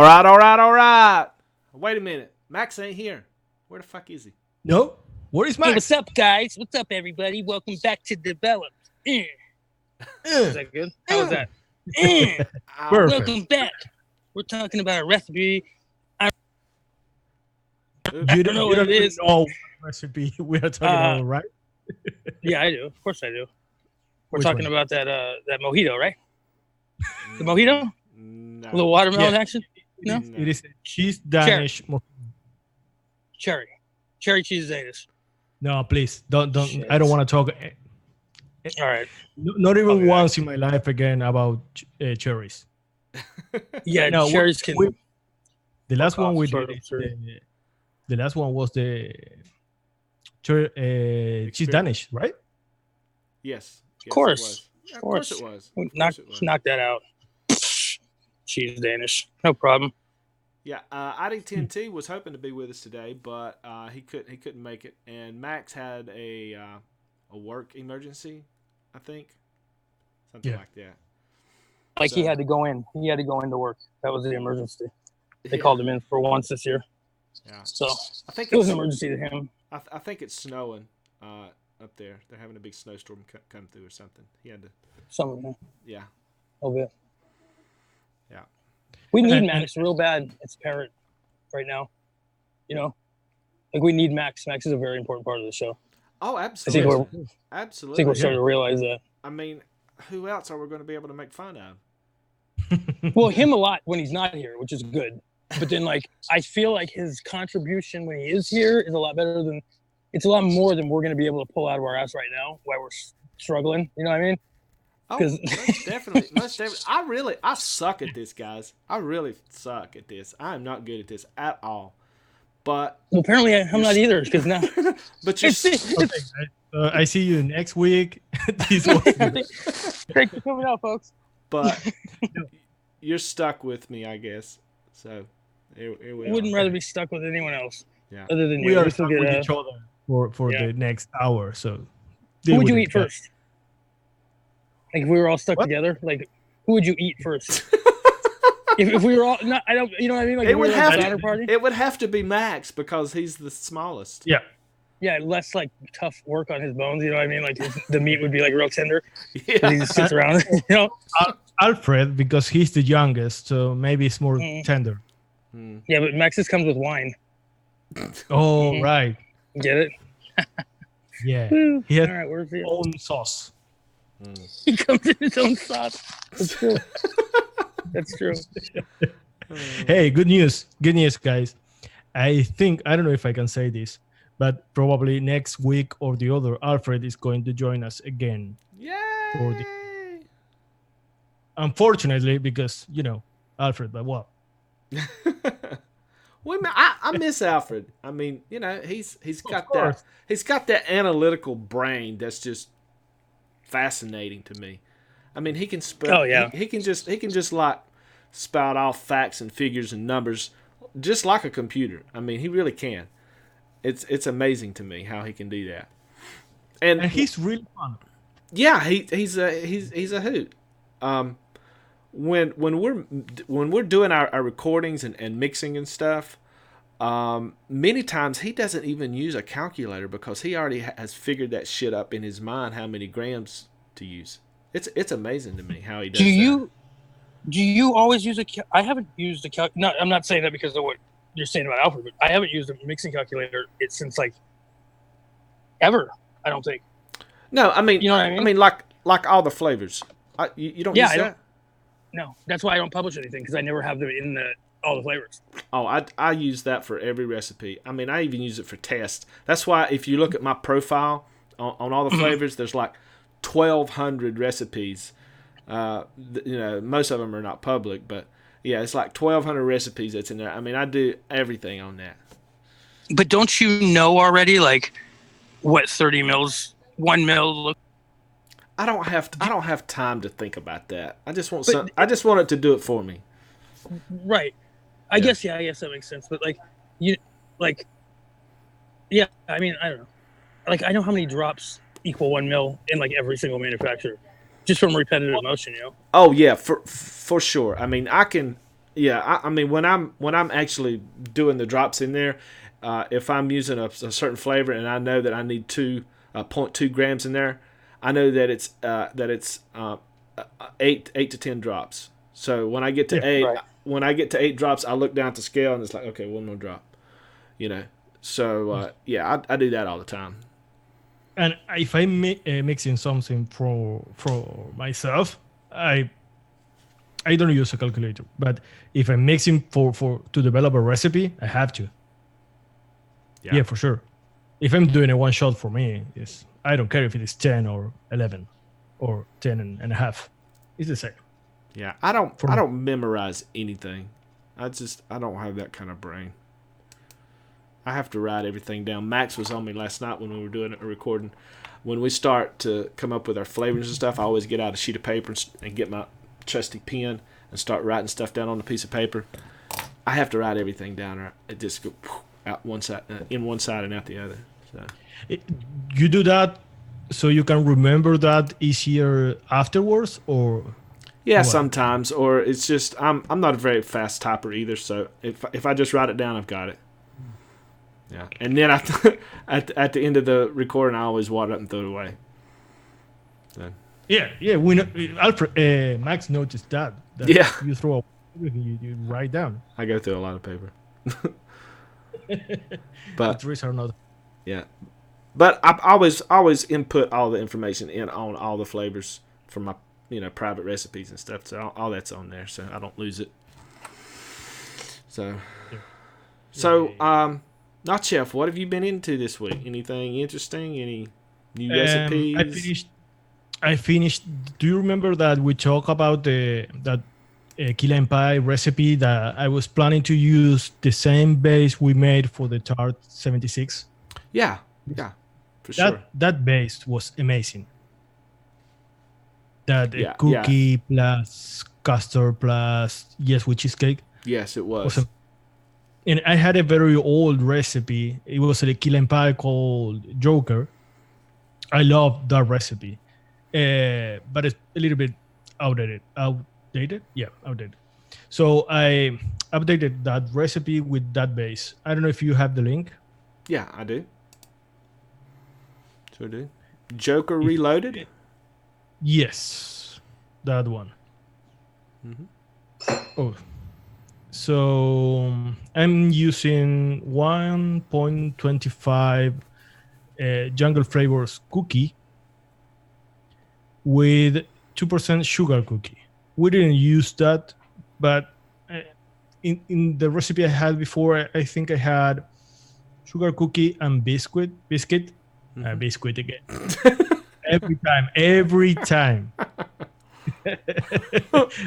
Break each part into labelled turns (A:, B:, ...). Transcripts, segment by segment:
A: right. Wait a minute. Max ain't here. Where the fuck is he?
B: No? Where is Max?
C: Hey, what's up, guys? What's up, everybody? Welcome back to Developed. Is that good? How was that? Welcome back. We're talking about a recipe.
B: You don't know what it is. Know recipe we are talking about, right?
C: Yeah, I do. Of course I do. We're talking about that mojito, right? The mojito?
A: No.
C: The watermelon action? No?
B: It is cheese Danish.
C: Cherry cheese Danish.
B: No, please. Don't.
C: Shit.
B: I don't want to talk.
C: All right.
B: Not even once in my life again about cherries.
C: Yeah, no, cherries can...
B: The last one we did... The last one was the cheese Danish, right?
A: Yes.
C: Of course.
A: Of course it was.
C: Knock that out. Cheese Danish. No problem.
A: Yeah, addicting T was hoping to be with us today, but he couldn't make it. And Max had a work emergency, I think. Something like that.
C: Like he had to go in. He had to go into work. That was the emergency. They called him in for once this year. Yeah. So I think it was an emergency to him.
A: I think it's snowing up there. They're having a big snowstorm come through or something. He had to.
C: Something.
A: Yeah.
C: A little bit.
A: Yeah.
C: We need Max real bad. It's parent right now. You know, like we need Max. Max is a very important part of the show.
A: Oh, absolutely.
C: I think we're starting to realize that.
A: I mean, who else are we going to be able to make fun of?
C: Well, him a lot when he's not here, which is good. But then, like, I feel like his contribution when he is here is a lot better than, it's a lot more than we're going to be able to pull out of our ass right now while we're struggling. You know what I mean?
A: Oh, most definitely. I suck at this, guys. I really suck at this. I am not good at this at all. But
C: well, apparently I'm not either, because now.
A: But you're.
B: I see you next week.
C: Thanks for coming out, folks.
A: But you're stuck with me, I guess. So here we
C: I wouldn't rather be stuck with anyone else.
A: Yeah.
C: Other than
B: we are stuck with each other for the next hour. So
C: who would you eat first? Like if we were all stuck together, like who would you eat first? if we were all not, I don't. You know what I mean? Like
A: it would have to be Max because he's the smallest.
B: Yeah.
C: Yeah, less like tough work on his bones. You know what I mean? Like the meat would be like real tender. Yeah. He just sits around. You know.
B: Alfred, because he's the youngest, so maybe it's more tender.
C: Yeah, but Max's comes with wine.
B: Oh, right.
C: Get it?
B: Yeah. He has his own sauce.
C: He comes in his own sauce. That's true. That's true.
B: Hey, good news. Good news, guys. I don't know if I can say this, but probably next week or the other, Alfred is going to join us again.
A: Yay!
B: Unfortunately, because, Alfred, but what?
A: Well, I miss Alfred. I mean, he's got that analytical brain that's just fascinating to me. I mean, he can spell.
C: Oh yeah.
A: He can just like spout off facts and figures and numbers just like a computer. I mean, he really can. It's amazing to me how he can do that. And
B: he's really fun.
A: Yeah, he's a hoot. When we're doing our recordings and mixing and stuff, many times he doesn't even use a calculator because he already has figured that shit up in his mind how many grams to use. It's amazing to me how he does that.
C: Do you always use I haven't used a calculator. I'm not saying that because of what you're saying about Alfred, but I haven't used a mixing calculator since like ever. I don't think.
A: No, I mean,
C: you know what I mean?
A: I mean, like all the flavors. You don't use that?
C: No, that's why I don't publish anything because I never have them in all the flavors.
A: Oh, I use that for every recipe. I mean, I even use it for test. That's why if you look at my profile on all the flavors, there's like 1,200 recipes. Most of them are not public, but yeah, it's like 1,200 recipes that's in there. I mean, I do everything on that.
C: But don't you know already, like, what 30 mils, 1 mil look?
A: I don't have time to think about that. I just want it to do it for me.
C: Right. I guess that makes sense. But I mean, I don't know. Like, I know how many drops equal 1 mil in like every single manufacturer, just from repetitive motion,
A: Oh yeah, for sure. I mean, I can Yeah, I mean when I'm actually doing the drops in there, if I'm using a certain flavor and I know that I need 0.2 grams in there, I know that it's 8 to 10 drops. So when I get to
B: Yeah,
A: eight,
C: right.
A: when I get to 8 drops, I look down at the scale and it's like, okay, one more drop. You know. So yeah, I do that all the time.
B: and if I'm mixing something for myself, I don't use a calculator. But if I'm mixing for to develop a recipe, I have to.
A: Yeah.
B: Yeah, for sure. If I'm doing a one shot for me, is I don't care if it is 10 or 11 or 10 and a half. It's the same
A: Yeah, I don't
B: for
A: I
B: me.
A: don't memorize anything. I don't have that kind of brain. I have to write everything down. Max was on me last night when we were doing a recording. When we start to come up with our flavors and stuff, I always get out a sheet of paper and get my trusty pen and start writing stuff down on a piece of paper. I have to write everything down, or it just go out one side, in one side and out the other. So
B: It- you do that so you can remember that easier afterwards, or
A: yeah,
B: what?
A: sometimes, or it's just I'm not a very fast typer either. So if I just write it down, I've got it. Yeah, and then at the end of the recording, I always water it and throw it away. So,
B: Yeah. We know, Alfred, Max noticed that
A: yeah,
B: you throw out everything you write down.
A: I go through a lot of paper,
B: The
A: but
B: trees are not.
A: yeah, but I always input all the information in on all the flavors for my private recipes and stuff. So all that's on there, so I don't lose it. So
B: Yeah.
A: so
B: Yeah.
A: not chef. What have you been into this week? Anything interesting? Any new
B: I
A: recipes?
B: finished. I finished. Do you remember that we talked about that key lime pie recipe that I was planning to use the same base we made for the tart 76?
A: Yeah, yeah, for sure.
B: That base was amazing. That
A: Yeah, yeah.
B: cookie plus custard plus yes with cheesecake
A: Yes, it
B: was.
A: was.
B: And I had a very old recipe. It was a key lime pie called Joker. I love that recipe, but it's a little bit outdated. Outdated? Yeah, outdated. So I updated that recipe with that base. I don't know if you have the link.
A: Yeah, I do. Sure do. Joker
B: If,
A: Reloaded.
B: yes, that one.
A: Mm-hmm.
B: Oh, so I'm using 1.25 Jungle Flavors cookie with 2% sugar cookie. We didn't use that, but in the recipe I had before, I think I had sugar cookie and biscuit,
A: Mm-hmm.
B: biscuit again. Every time.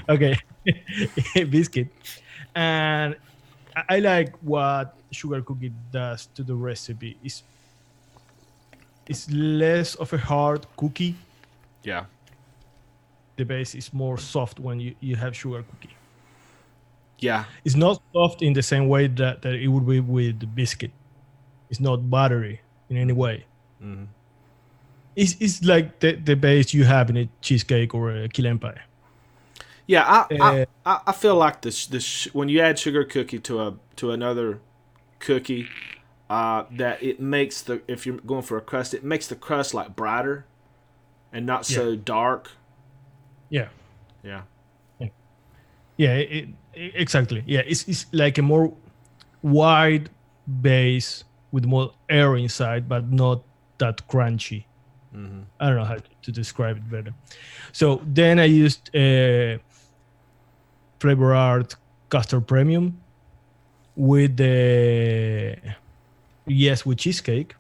B: Okay, biscuit. And I like what sugar cookie does to the recipe. It's less of a hard cookie.
A: Yeah.
B: The base is more soft when you have sugar cookie.
A: Yeah.
B: It's not soft in the same way that it would be with the biscuit. It's not buttery in any way.
A: Mm-hmm.
B: It's like the base you have in a cheesecake or a key lime pie.
A: Yeah, I feel like when you add sugar cookie to another cookie, that it makes if you're going for a crust, it makes the crust like brighter and not so dark.
B: Yeah.
A: Yeah.
B: Yeah, exactly. Yeah, it's like a more wide base with more air inside, but not that crunchy.
A: Mm-hmm.
B: I don't know how to describe it better. So then I used Flavor Art Custard Premium with the with cheesecake.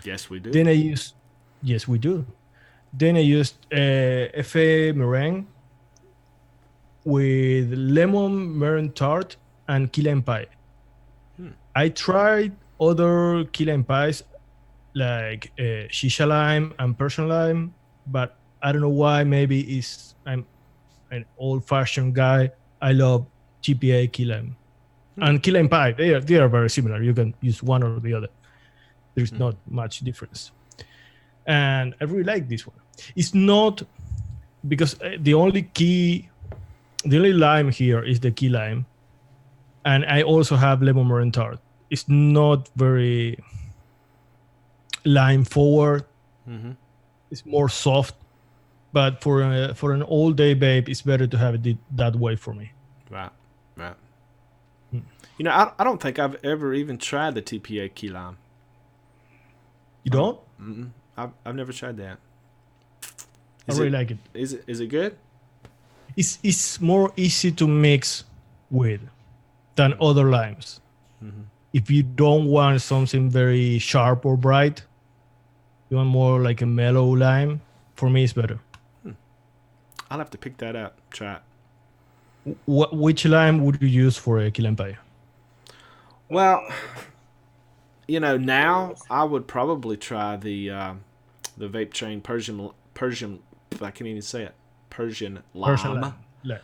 A: Yes, we do.
B: Then I used yes, we do. Then I used F.A. meringue with lemon meringue tart and key lime pie. I tried other key lime pies like shisha lime and Persian lime, but I don't know why. Maybe I'm an old-fashioned guy. I love GPA key lime and key lime pie. They are very similar. You can use one or the other. There's not much difference, and I really like this one. It's not because the only key the only lime here is the key lime, and I also have lemon meringue tart. It's not very lime forward.
A: Mm-hmm.
B: It's more soft, but for an all day babe, it's better to have it that way for me.
A: Right. Right.
B: Hmm.
A: You know, I don't think I've ever even tried the TPA key lime.
B: You don't?
A: Mm-mm. I've never tried that.
B: I really like it.
A: Is it good?
B: It's more easy to mix with than other limes.
A: Mm-hmm.
B: If you don't want something very sharp or bright, you want more like a mellow lime. For me, it's better.
A: I'll have to pick that up. Try it.
B: Which lime would you use for a key lime pie?
A: Well, you know, now I would probably try the vape train Persian. I can't even say it. Persian lime.
B: Persian lime. Yeah.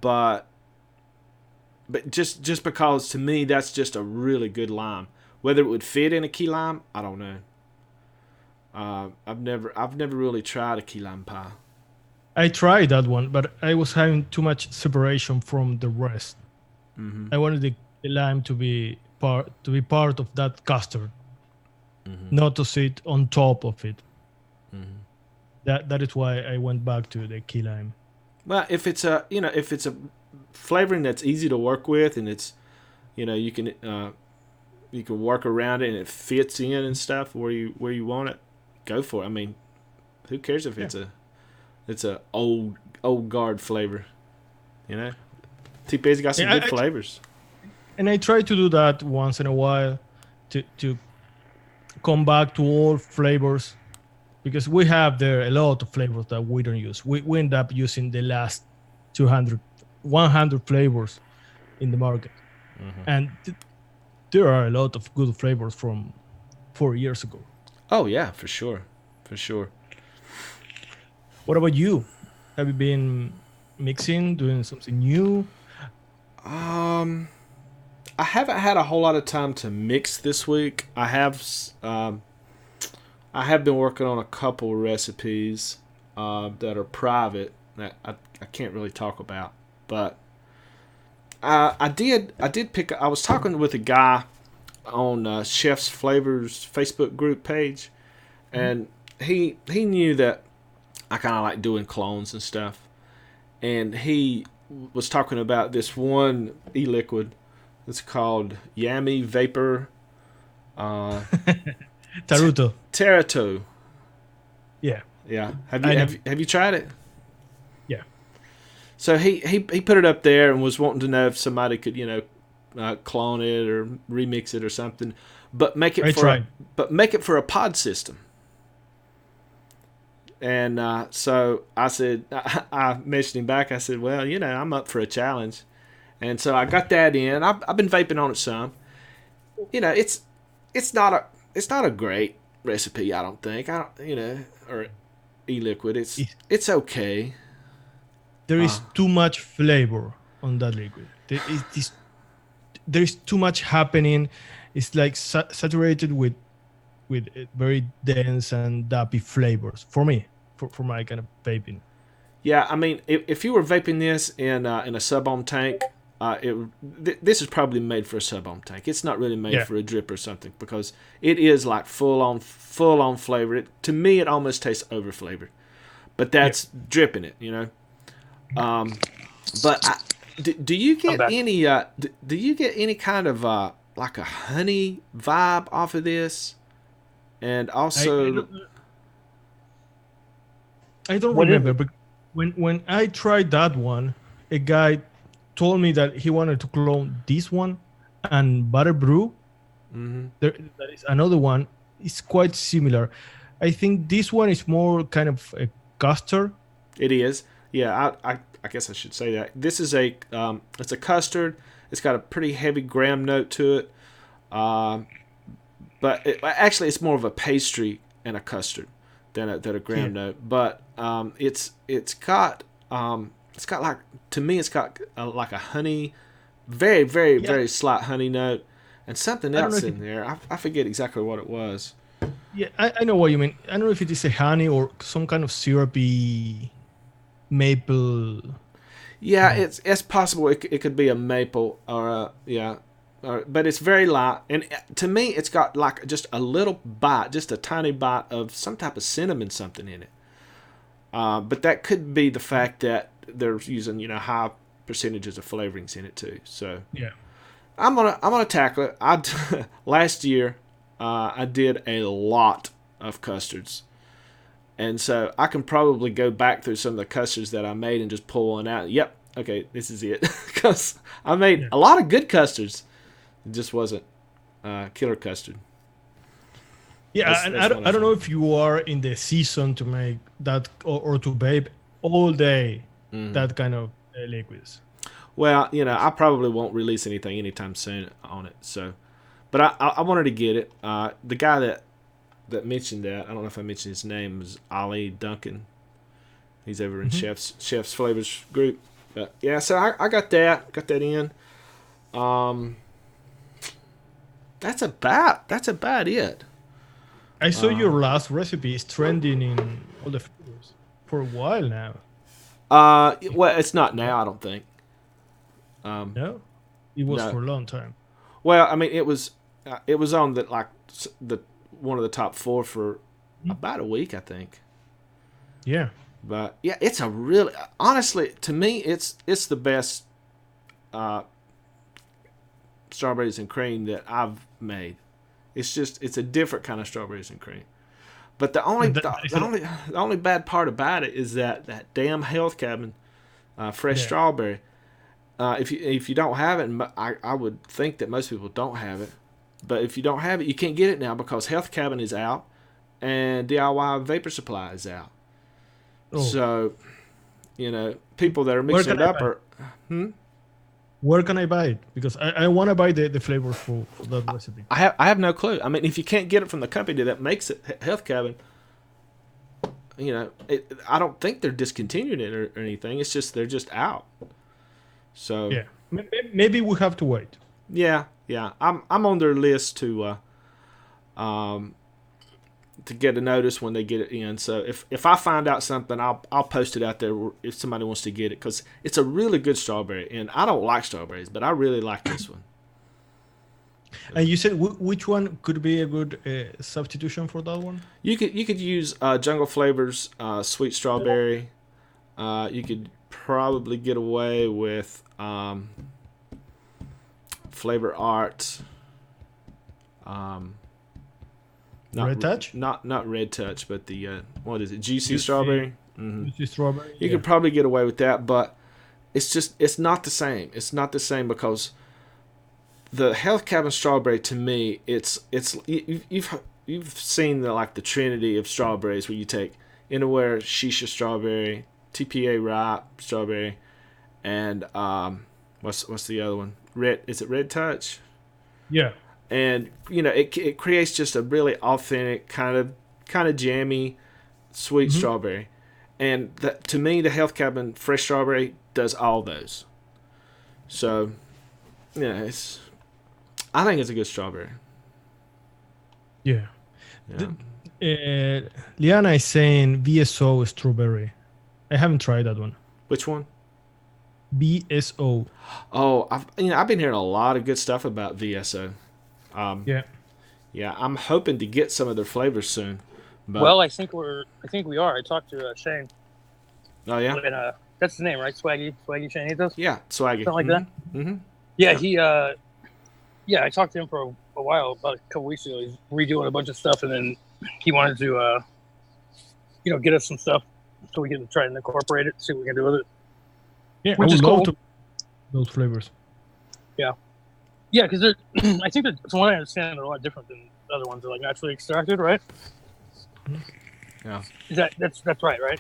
A: But just because to me that's just a really good lime. Whether it would fit in a key lime, I don't know. I've never really tried a key lime pie.
B: I tried that one, but I was having too much separation from the rest.
A: Mm-hmm.
B: I wanted the lime to be part of that custard, not to sit on top of it.
A: Mm-hmm.
B: That is why I went back to the key lime.
A: Well, if it's a flavoring that's easy to work with, and it's you can work around it and it fits in and stuff where you want it, go for it. I mean, who cares if it's a old guard flavor, you know? TPA's got some good flavors.
B: And I try to do that once in a while to come back to all flavors, because we have there a lot of flavors that we don't use. We end up using the last 100 flavors in the market. Mm-hmm. And there are a lot of good flavors from 4 years ago.
A: Oh, yeah, for sure. For sure.
B: What about you? Have you been mixing, doing something new?
A: I haven't had a whole lot of time to mix this week. I have been working on a couple recipes that are private that I can't really talk about. But I was talking with a guy on Chefs Flavours Facebook group page, and he knew that I kind of like doing clones and stuff, and he was talking about this one e-liquid. It's called Yummy Vapor
B: Taruto.
A: Terato.
B: Yeah.
A: Yeah. Have you tried it?
B: Yeah.
A: So he put it up there and was wanting to know if somebody could clone it or remix it or something, but make it for a pod system. And so I said, I mentioned him back. I said, well, I'm up for a challenge. And so I got that in. I've been vaping on it some. It's not a great recipe, I don't think. Or e-liquid. It's okay.
B: There is too much flavor on that liquid. There is too much happening. It's like saturated with very dense and dappy flavors for me, for my kind of vaping.
A: Yeah, I mean, if you were vaping this in a sub-ohm tank, this is probably made for a sub-ohm tank. It's not really made for a drip or something, because it is like full on flavor. To me, it almost tastes over flavored, but that's dripping it, But do you get any? Do you get any kind of like a honey vibe off of this? And also,
B: I don't remember, but when I tried that one, a guy told me that he wanted to clone this one and Butter Brew. Mm-hmm. There is another one. It's quite similar. I think this one is more kind of a custard.
A: It is. Yeah, I guess I should say that. This is it's a custard. It's got a pretty heavy graham note to it. But actually, it's more of a pastry and a custard than a graham note. But it's got like, to me, it's got like a honey, very very very slight honey note, and something else in there. I forget exactly what it was.
B: Yeah, I know what you mean. I don't know if it is a honey or some kind of syrupy maple.
A: Yeah, it's possible it could be a maple or but it's very light, and to me, it's got like just a little bite, just a tiny bite of some type of cinnamon something in it. But that could be the fact that they're using high percentages of flavorings in it too. So
B: Yeah.
A: I'm gonna tackle it. Last year I did a lot of custards, and so I can probably go back through some of the custards that I made and just pull one out. Yep, okay, this is it. Because I made a lot of good custards. It just wasn't killer custard.
B: Yeah, and I don't know if you are in the season to make that or to bake all day that kind of liquids.
A: Well, I probably won't release anything anytime soon on it. So, but I wanted to get it. The guy that mentioned that, I don't know if I mentioned his name, was Ali Duncan. He's over in Chefs Flavours group. But yeah, so I got that in. That's about it.
B: I saw your last recipe is trending in all the flavors for a while now.
A: Well, it's not now, I don't think.
B: No, it was for a long time.
A: Well, I mean, it was on the one of the top 4 for about a week, I think.
B: Yeah.
A: But yeah, it's a really, honestly, to me, it's the best strawberries and cream that I've made. It's a different kind of strawberries and cream. But the only bad part about it is that damn Health Cabin fresh strawberry. If you don't have it, and I would think that most people don't have it, but if you don't have it, you can't get it now because Health Cabin is out and DIY Vapor Supply is out. Oh. So, people that are mixing it up are.
B: Where can I buy it? Because I want to buy the flavor for that recipe.
A: I have no clue. I mean, if you can't get it from the company that makes it, Health Cabin, I don't think they're discontinuing it or anything. It's just they're just out. So
B: yeah, maybe we have to wait.
A: Yeah. I'm on their list to get a notice when they get it in. So if I find out something, I'll post it out there if somebody wants to get it, because it's a really good strawberry, and I don't like strawberries, but I really like this one.
B: And you said which one could be a good substitution for that one? You
A: could use Jungle Flavors sweet strawberry. You could probably get away with Flavor Art.
B: Red Touch?
A: Not Red Touch, but the what is it? Juicy Strawberry.
B: Juicy Strawberry.
A: You could probably get away with that, but it's not the same. It's not the same because the Health Cabin Strawberry, to me, it's you've seen the trinity of strawberries where you take Inaware Shisha Strawberry, TPA Ripe Strawberry, and what's the other one? Is it Red Touch?
B: Yeah.
A: And it creates just a really authentic kind of jammy, sweet strawberry, and to me the Health Cabin fresh strawberry does all those. So, I think it's a good strawberry.
B: Yeah. Liana is saying VSO strawberry. I haven't tried that one.
A: Which one?
B: VSO.
A: Oh, I've been hearing a lot of good stuff about VSO. Yeah, I'm hoping to get some of their flavors soon. But...
C: Well, I think we are. I talked to Shane.
A: Oh yeah.
C: And, that's his name, right? Swaggy Shane.
A: Yeah, Swaggy.
C: Something like that.
A: Mm-hmm.
C: Yeah, he. I talked to him for a while, about a couple weeks ago. He's redoing a bunch of stuff, and then he wanted to, get us some stuff so we can try and incorporate it, see what we can do with it.
B: Yeah, which is cool. Those flavors.
C: Yeah. Yeah, because I think that, from what I understand, they're a lot different than other ones. They're naturally extracted, right?
A: Yeah.
C: That's right?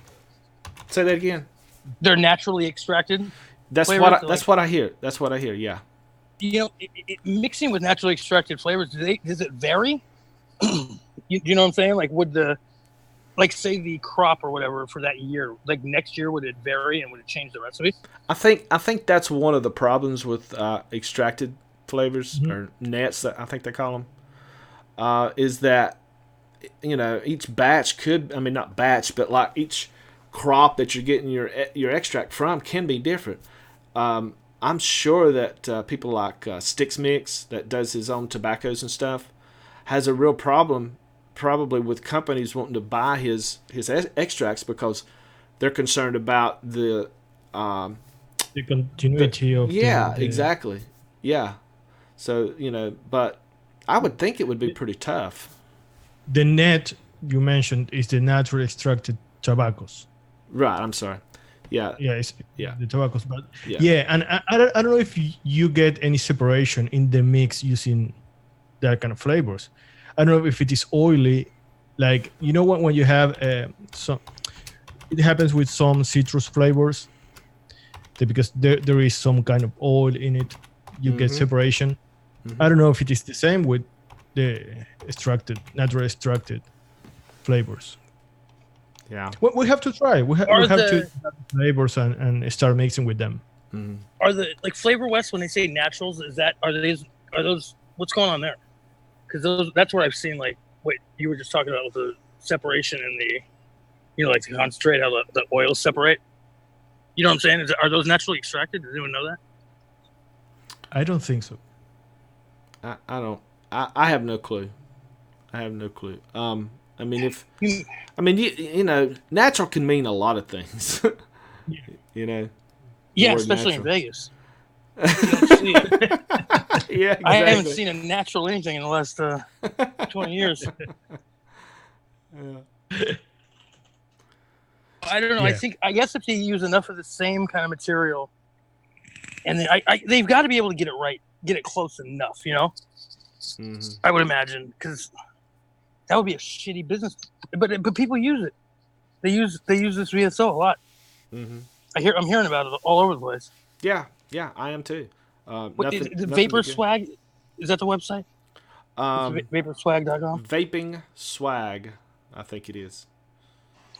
A: Say that again.
C: They're naturally extracted.
A: That's what I hear. That's what I hear. Yeah.
C: Mixing with naturally extracted flavors, does it vary? you know what I'm saying? Would say the crop or whatever for that year, next year, would it vary and would it change the recipe?
A: I think that's one of the problems with extracted flavors or nets, that I think they call them, is that each batch not batch, but each crop that you're getting your extract from can be different. I'm sure that people like Sticks Mix, that does his own tobaccos and stuff, has a real problem probably with companies wanting to buy his extracts because they're concerned about the
B: continuity of the
A: exactly. Yeah. So, but I would think it would be pretty tough.
B: the net you mentioned is the naturally extracted tobaccos.
A: Right, I'm sorry. Yeah.
B: Yeah, it's the tobaccos, but
A: Yeah.
B: and I don't know if you get any separation in the mix using that kind of flavors. I don't know if it is oily, like when you have some. It happens with some citrus flavors, because there is some kind of oil in it. You get separation. I don't know if it is the same with the naturally extracted flavors.
A: Yeah.
B: We have to try. We have to have flavors and start mixing with them.
C: Are the Flavor West, when they say naturals, are those what's going on there? Because that's what I've seen. Like what you were just talking about with the separation and the like to concentrate how the oils separate. You know what I'm saying? Are those naturally extracted? Does anyone know that?
B: I don't think so.
A: I don't. I have no clue. I mean, natural can mean a lot of things.
C: Yeah, especially natural. In Vegas.
A: Yeah, exactly.
C: I haven't seen a natural anything in the last 20 years.
A: Yeah.
C: I don't know.
B: Yeah.
C: I guess if they use enough of the same kind of material, and they've got to be able to get it right, get it close enough. I would imagine, because that would be a shitty business. But people use it. They use this VSO a lot. I'm hearing about it all over the place.
A: Yeah, I am too.
C: The Vapor Swag, is that the website? Vaporswag.com.
A: Vaping Swag, I think it is.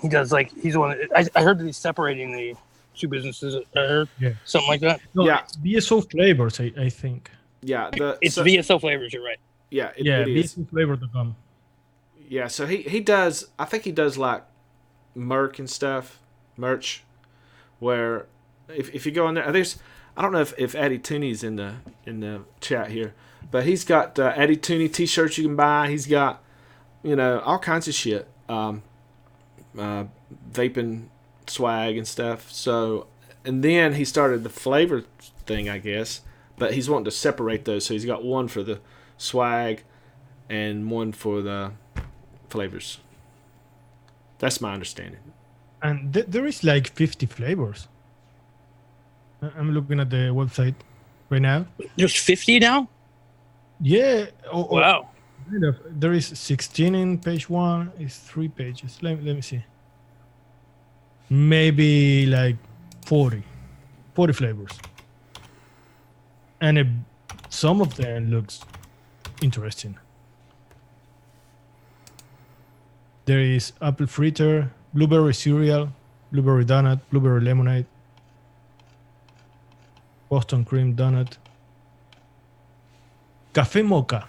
C: He does he's the one. I heard that he's separating the two businesses. I heard something like that.
B: No, VSO Flavors, I think.
A: Yeah,
C: it's VSO Flavors. You're right.
A: Yeah, it is.
B: VSOFlavor.com.
A: Yeah, so he does. I think he does like merch, where if you go in there, I don't know if Addy Tooney's in the chat here, but he's got Addy Tooney t-shirts you can buy. He's got all kinds of shit. Vaping swag and stuff. So, and then he started the flavor thing, I guess, but he's wanting to separate those. So he's got one for the swag and one for the flavors. That's my understanding.
B: And there is 50 flavors. I'm looking at the website right now.
C: There's 50 now?
B: Yeah.
C: Wow.
B: There is 16 in page 1. It's 3 pages. Let me see. Maybe 40 flavors. And some of them looks interesting. There is apple fritter, blueberry cereal, blueberry donut, blueberry lemonade, Boston cream donut, cafe mocha.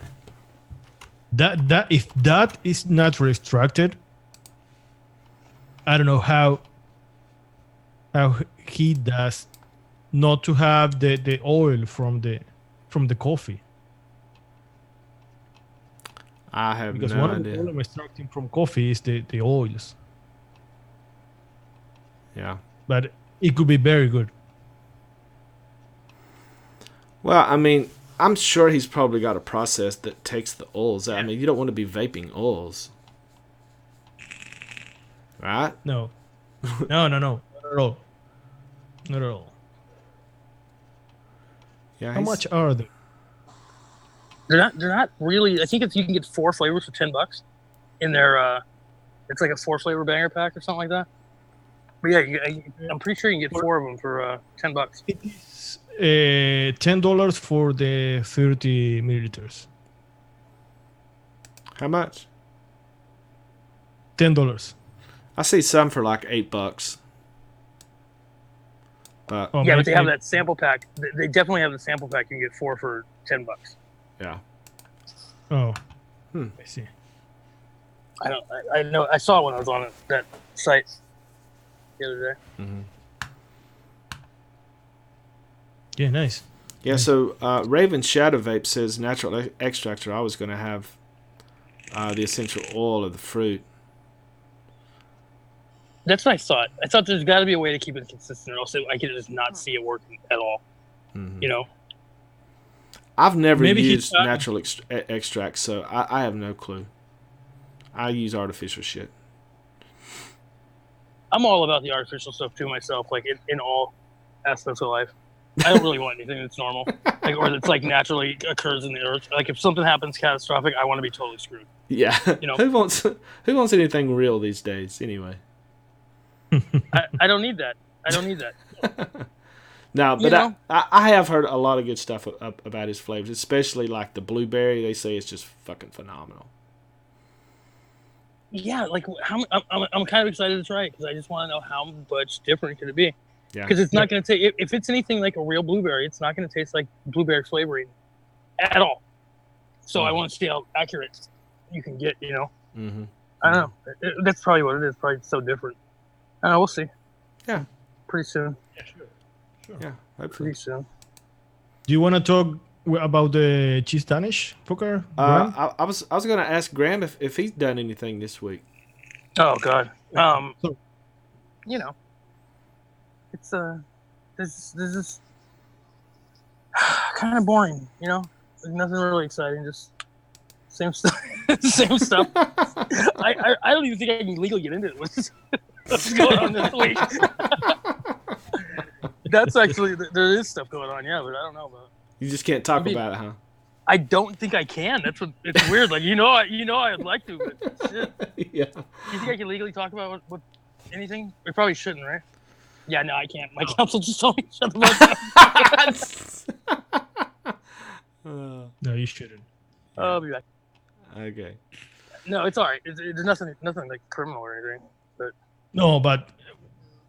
B: That if that is naturally extracted, I don't know how he does not to have the oil from the coffee.
A: I have
B: because
A: no
B: one
A: idea.
B: of the oil extracting from coffee is the oils.
A: Yeah.
B: But it could be very good.
A: Well, I mean, I'm sure he's probably got a process that takes the oils out. I mean, you don't want to be vaping oils. Right?
B: No. No. Not at all. Not at all.
A: Yeah.
B: How much are they?
C: They're not really. I think you can get 4 flavors for $10 in their. It's like a 4 flavor banger pack or something like that. But yeah, I'm pretty sure you can get 4 of them for $10.
B: It is $10 for the 30 milliliters.
A: How much?
B: $10.
A: I see some for like $8. But
C: but they have that sample pack. They definitely have the sample pack. You can get 4 for $10.
A: Yeah.
B: Oh. I see.
C: I know. I saw it when I was on that site. the other day.
A: Mm-hmm.
B: Yeah, nice.
A: Yeah,
B: Nice.
A: so Raven Shadow Vape says natural extracts are always going to have the essential oil of the fruit.
C: That's what I thought. I thought there's got to be a way to keep it consistent, or else I could just not see it working at all.
A: Mm-hmm.
C: You know,
A: I've never
B: Maybe he
A: used
B: tried-
A: natural extracts, so I have no clue. I use artificial shit.
C: I'm all about the artificial stuff too myself, like in all aspects of life. I don't really want anything that's normal, like, or that's like naturally occurs in the earth. Like if something happens catastrophic, I want to be totally screwed.
A: Yeah,
C: You know.
A: who wants anything real these days anyway?
C: I don't need that. I don't need that.
A: No,
C: You
A: but
C: know?
A: I have heard a lot of good stuff about his flavors, especially like the blueberry. They say it's just fucking phenomenal.
C: Yeah, like I'm kind of excited to try it because I just want to know how much different could it be.
A: Yeah,
C: Because it's not going to taste. If it's anything like a real blueberry, it's not going to taste like blueberry flavoring at all. So I want to see how accurate you can get. You know,
A: mm-hmm.
C: I don't know. That's probably what it is. Probably so different. I don't know. We'll see.
A: Yeah,
C: Pretty soon.
B: Yeah, sure.
A: yeah, hopefully.
C: Pretty soon.
B: Do you want to talk about the cheese Danish, Folkart? Graham?
A: I was going to ask Graham if he's done anything this week.
C: Oh God.
B: So-
C: You know, it's this is kind of boring. You know, like nothing really exciting. Just same stuff. Same stuff. I don't even think I can legally get into it. What's going on this week? That's actually there is stuff going on. Yeah, but I don't know about it.
A: You just can't talk about it, huh?
C: I don't think I can. That's what it's weird. Like I'd like to, but shit.
A: Yeah.
C: Do you think I can legally talk about what anything? We probably shouldn't, right? Yeah, no, I can't. My counsel just told me to shut the fuck up.
B: No, you shouldn't.
C: I'll be back.
A: Okay.
C: No, it's all right. There's nothing like criminal or anything. But
B: No, but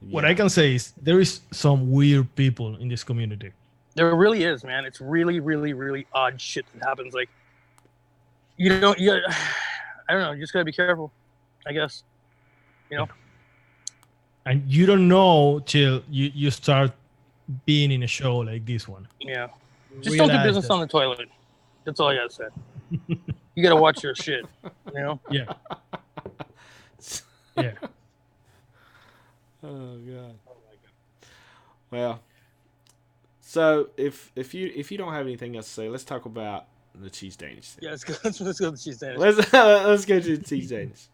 B: what
A: Yeah.
B: I can say is there is some weird people in this community.
C: there really is, man. It's really, really, really odd shit that happens. Like, I don't know. You just gotta be careful, I guess. You know.
B: And you don't know till you start being in a show like this one.
C: Yeah. Just don't do
B: Realize
C: business
B: that-
C: on the toilet. That's all I gotta say. You gotta watch your shit. You know.
B: Yeah. Yeah.
A: Oh god. Well, so if you don't have anything else to say, let's talk about the cheese Danish thing.
C: Yeah, let's go. Let's go to the cheese Danish.
A: Let's go to the cheese Danish.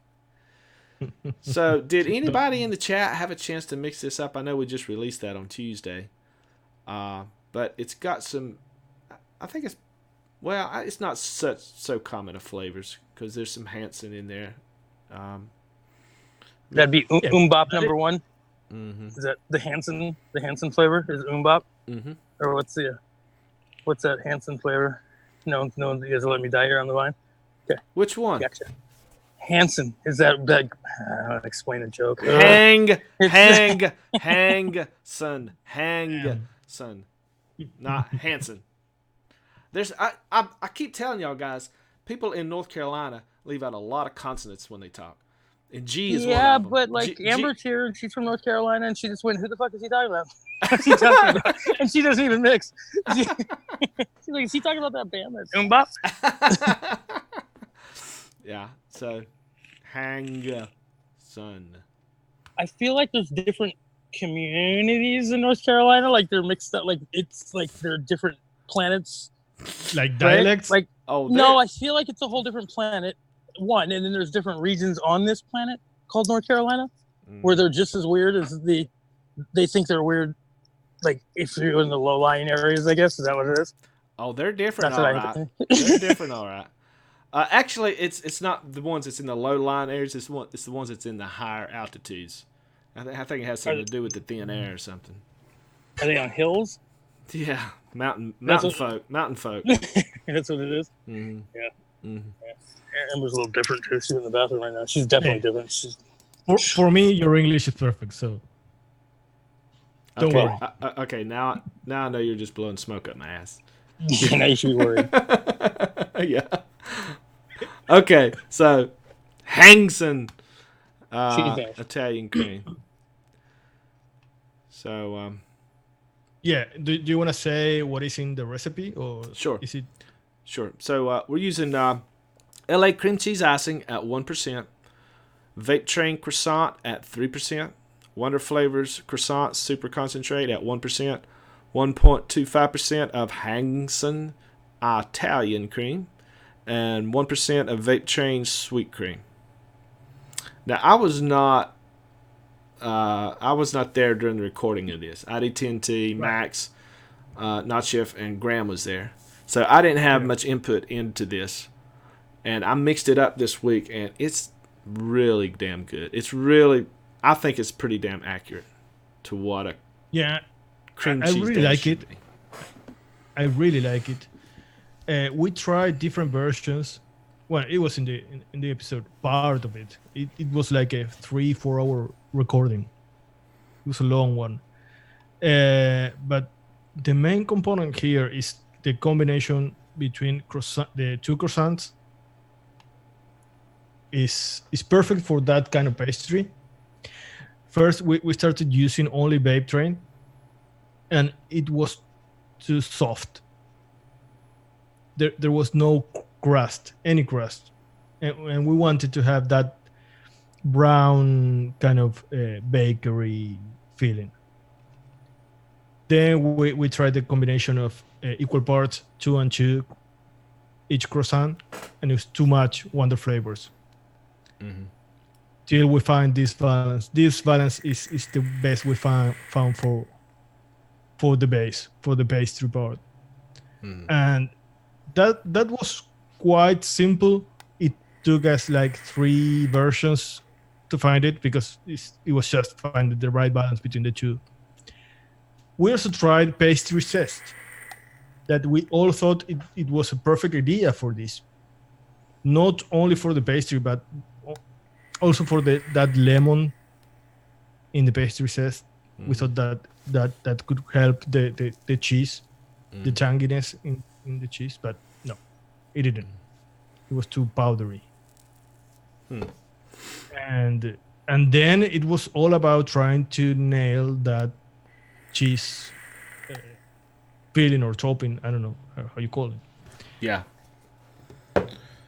A: So, did anybody in the chat have a chance to mix this up? I know we just released that on Tuesday, but it's got some. I think it's not so common of flavors because there's some Hansen in there.
C: That'd be Umbop number one.
A: Mm-hmm.
C: Is that the Hansen? The Hansen flavor is Umbop,
A: Mm-hmm.
C: or what's that Hansen flavor? No, you guys will let me die here on the vine.
A: Which one?
C: Gotcha. Hansen is that? Explain a joke.
A: Hang,
C: It's-
A: son, not Hanson. I keep telling y'all guys, people in North Carolina leave out a lot of consonants when they talk, and G is one
C: Yeah,
A: of them.
C: but like
A: G-
C: Amber's here, and she's from North Carolina, and she just went, "Who the fuck is he talking about?" She's talking about, and she doesn't even mix. She's like, "Is he talking about that band that's Umbop?"
A: Yeah. So, hang, son.
C: I feel like there's different communities in North Carolina. Like they're mixed up. Like it's like they're different planets.
B: Like
C: right?
B: dialects.
C: Like
A: Oh
C: no, I feel like it's a whole different planet. One, and then there's different regions on this planet called North Carolina, where they're just as weird as they think they're weird. Like if you're in the low-lying areas, I guess is that what it is?
A: Oh, they're different,
C: That's
A: all
C: what I
A: right.
C: think.
A: They're different, all right. Actually, it's not the ones that's in the low lying areas. It's the ones that's in the higher altitudes. I think it has something to do with the thin air or something.
C: Are they on hills?
A: Yeah, mountain
C: what-
A: folk.
C: That's what it is.
A: Mm-hmm.
C: Yeah.
A: Mm-hmm.
C: Amber's a little different too. She's in the bathroom right now. She's definitely
B: Hey.
C: different. She's
B: For me, your English is perfect. So don't
A: Okay.
B: worry.
A: Okay, now I know you're just blowing smoke up my ass.
C: now you should be worried.
A: Yeah. Okay, so Hangson,
C: Cheese Danish.
A: Italian cream. So
B: Yeah. Do you want to say what is in the recipe, or
A: sure,
B: is it?
A: sure. So we're using LA cream cheese icing at 1%, Vape Train croissant at 3%, Wonder Flavors croissant super concentrate at 1%, 1.25% of Hangson Italian cream, and 1% of Vape Train sweet cream. Now I was not there during the recording of this. IDTNT,
B: Right.
A: Max, Not Chef, and Graham was there, so I didn't have
B: Yeah.
A: much input into this. And I mixed it up this week, and it's really damn good. I think it's pretty damn accurate to what a
B: Yeah.
A: cream
B: I
A: cheese
B: really
A: Danish
B: like
A: should
B: it.
A: be.
B: I really like it. We tried different versions. Well, it was in the episode part of it. It was like a 3-4 hour recording. It was a long one. But the main component here is the combination between the two croissants is perfect for that kind of pastry. First, we started using only Babe Train, and it was too soft. There was no crust, any crust, and we wanted to have that brown kind of bakery feeling. Then we tried the combination of equal parts 2 and 2 each croissant, and it was too much Wonder Flavors. Till we find this balance. This balance is the best we found for the base, for the pastry part. And that was quite simple. It took us like 3 versions to find it, because it was just finding the right balance between the two. We also tried pastry zest, that we all thought it was a perfect idea for this, not only for the pastry but also for that lemon in the pastry zest. We thought that could help the cheese, the tanginess in the cheese, but no, it didn't. It was too powdery. And then it was all about trying to nail that cheese filling or topping. I don't know how you call it.
A: Yeah.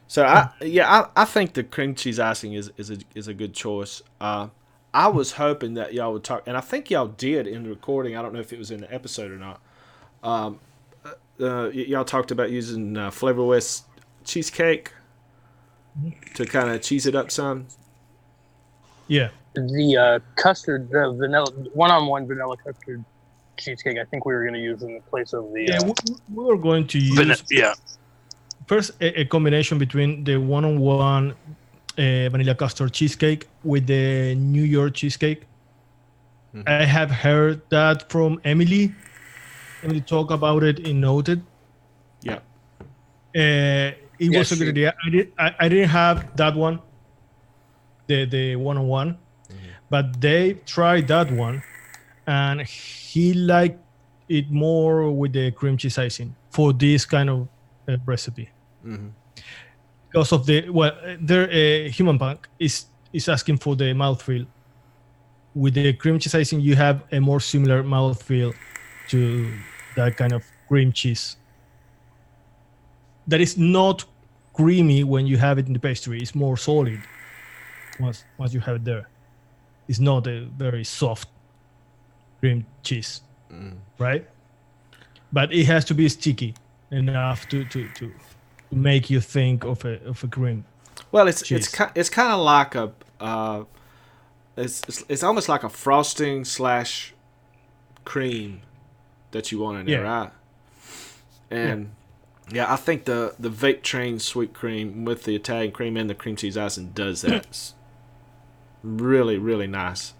A: So I think the cream cheese icing is a good choice. I was hoping that y'all would talk, and I think y'all did in the recording. I don't know if it was in the episode or not. Y'all talked about using Flavor West cheesecake to kind of cheese it up some.
B: Yeah.
C: The custard, the vanilla, one-on-one vanilla custard cheesecake, I think we were going to use in place of the.
B: Yeah, we were going to use first a combination between the one-on-one vanilla custard cheesecake with the New York cheesecake. I have heard that from Emily. Emily talked about it in Noted.
A: Yeah.
B: It was a good idea. I didn't have that one, the one-on-one, but they tried that one, and he liked it more with the cream cheese icing for this kind of recipe. Because of their human punk is asking for the mouthfeel. With the cream cheese icing, you have a more similar mouthfeel to that kind of cream cheese. That is not creamy when you have it in the pastry. It's more solid once you have it there. It's not a very soft cream cheese, right? But it has to be sticky enough to make you think of a cream.
A: Well, it's
B: cheese.
A: it's kind of like a it's almost like a frosting / cream that you want in there, right? And yeah, I think the Vape Train sweet cream with the Italian cream and the cream cheese icing does that. It's really, really nice.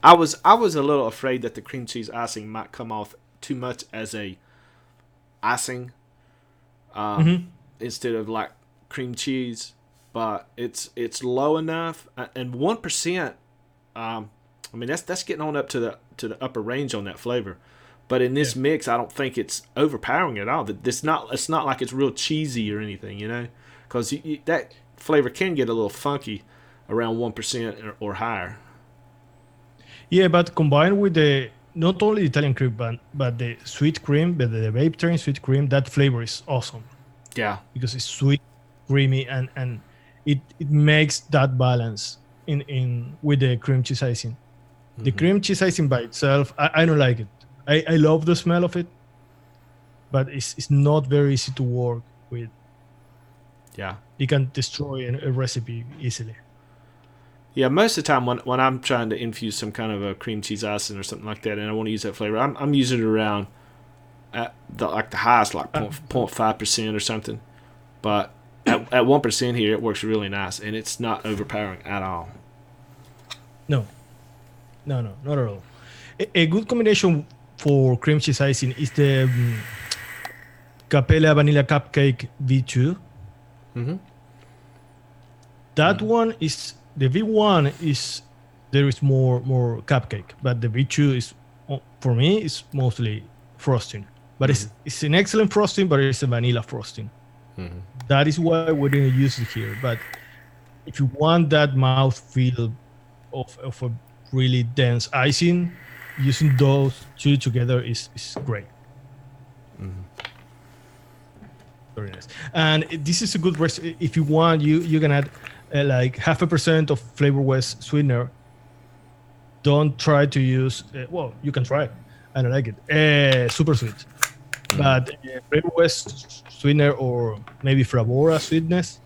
A: I was a little afraid that the cream cheese icing might come off too much as a icing instead of like cream cheese, but it's low enough, and 1%. I mean that's getting on up to the upper range on that flavor. But in this mix, I don't think it's overpowering at all. It's not like it's real cheesy or anything, you know, because that flavor can get a little funky around 1% or higher.
B: Yeah, but combined with the not only Italian cream, but the sweet cream, but the vape train sweet cream, that flavor is awesome
A: Yeah.
B: because it's sweet, creamy, and it makes that balance in with the cream cheese icing. The cream cheese icing by itself, I don't like it. I love the smell of it, but it's not very easy to work with.
A: Yeah.
B: You can destroy a recipe easily.
A: Yeah, most of the time when I'm trying to infuse some kind of a cream cheese icing or something like that, and I want to use that flavor, I'm using it around at the highest, like 0.5% or something. But at 1% here, it works really nice, and it's not overpowering at all.
B: No, not at all. A good combination for cream cheese icing is the Capella Vanilla Cupcake V2. That one is the V1 is there is more cupcake, but the V2 is for me is mostly frosting. But it's an excellent frosting, but it's a vanilla frosting. That is why we're going to use it here. But if you want that mouth feel of a really dense icing, using those two together is great. Very nice. And this is a good recipe. If you want, you can add like 0.5% of Flavor West sweetener. Don't try to use, well, you can try it. I don't like it. Super sweet. But Flavor West sweetener or maybe Fravora sweetness.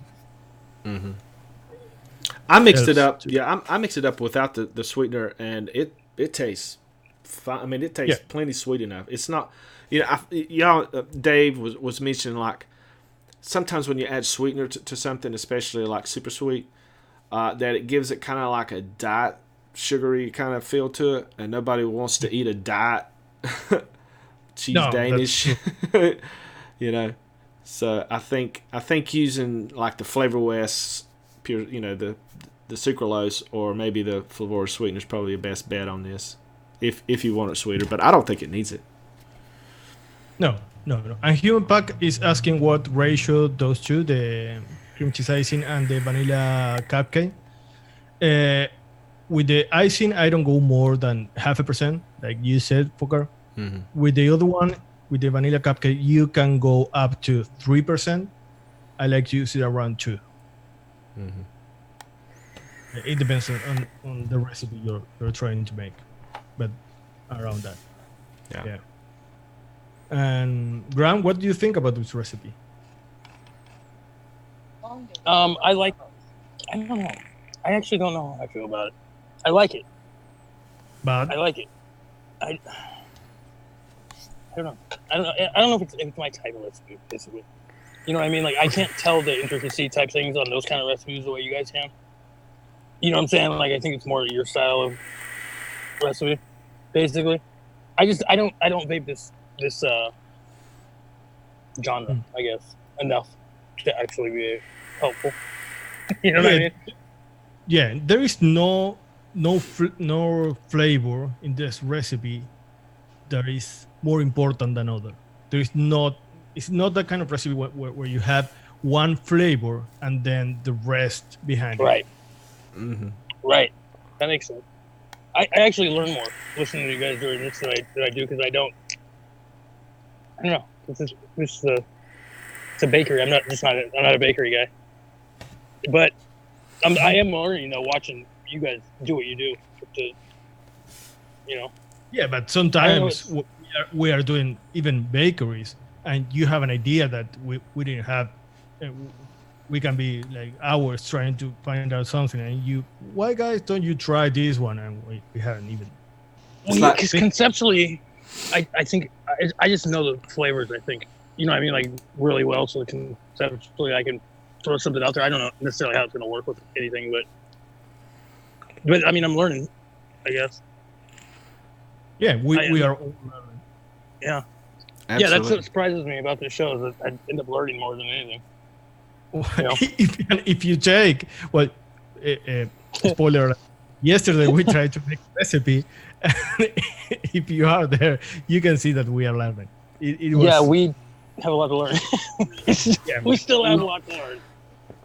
A: I mixed it up. Yeah, I mixed it up without the sweetener, and it tastes fine. I mean, it tastes plenty sweet enough. It's not, Dave was mentioning like sometimes when you add sweetener to something, especially like super sweet, that it gives it kind of like a diet sugary kind of feel to it, and nobody wants to eat a diet cheese Danish. So I think using like the Flavor West pure, the sucralose or maybe the Flavor sweetener is probably the best bet on this if you want it sweeter, but I don't think it needs it.
B: No. And Human Pack is asking what ratio those two, the cream cheese icing and the vanilla cupcake. With the icing, I don't go more than 0.5%, like you said, Folkart. With the other one, with the vanilla cupcake, you can go up to 3%. I like to use it around 2. It depends on the recipe you're trying to make, but around that. Yeah. And Graham, what do you think about this recipe?
C: I don't know. I actually don't know how I feel about it. I like it.
B: But
C: I like it. I don't know. I don't know if it's my type of recipe, basically. You know what I mean? Like, I can't tell the intricacy type things on those kind of recipes the way you guys can. You know what I'm saying? Like, I think it's more your style of recipe, basically. I don't vape this genre, I guess, enough to actually be helpful. You know what I mean?
B: Yeah, there is no flavor in this recipe that is more important than other. It's not that kind of recipe where you have one flavor and then the rest behind
C: it. Right. That makes sense. I actually learn more listening to you guys during this than I do, because I don't know. It's a bakery. I'm not a bakery guy, but I am learning though, watching you guys do what you do.
B: Yeah, but sometimes we are doing even bakeries, and you have an idea that we didn't have. We can be like hours trying to find out something, and why guys don't you try this one? And we haven't even.
C: Well, because conceptually, I think I just know the flavors. I think you know what I mean, like really well. So conceptually, I can throw something out there. I don't know necessarily how it's going to work with anything, but I mean, I'm learning, I guess.
B: Yeah, we are all learning.
C: Yeah.
A: Absolutely.
C: Yeah, that's what surprises me about this show, is that I end up learning more than anything.
B: If you take, well, spoiler, yesterday we tried to make a recipe, and if you are there, you can see that we are learning. It was,
C: yeah, we have a lot to learn. We still have a lot to learn.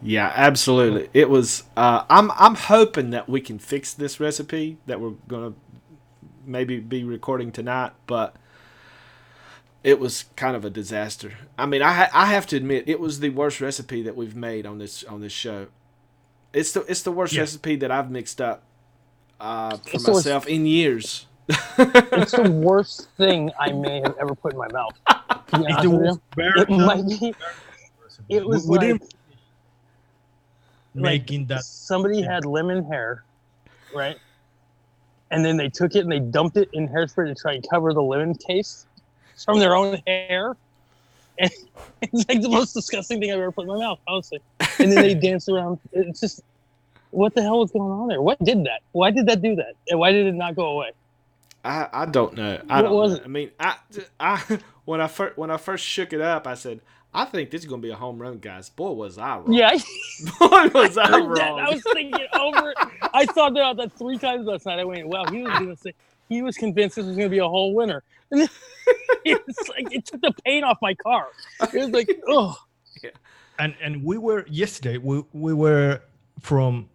A: Yeah, absolutely. It was. I'm hoping that we can fix this recipe that we're gonna maybe be recording tonight, but it was kind of a disaster. I mean, I have to admit, it was the worst recipe that we've made on this show. It's the worst recipe that I've mixed up for myself in years.
C: It's the worst thing I may have ever put in my mouth. It might be. It was like
B: making that.
C: Somebody had lemon hair, right? And then they took it and they dumped it in hairspray to try and cover the lemon taste from their own hair. And it's like the most disgusting thing I've ever put in my mouth, honestly. And then they danced around. It's just, what the hell was going on there? What did that? Why did that do that? And why did it not go away?
A: I don't know.
C: What was it?
A: I mean, I when I first shook it up, I said, I think this is gonna be a home run, guys. Boy, was I wrong.
C: Yeah.
A: Boy, was I wrong.
C: I was thinking over it. I thought about that 3 times last night. I went, well, he was convinced this was gonna be a whole winner. And then it's like it took the paint off my car. It was like, oh.
B: Yeah. And we were yesterday. We were from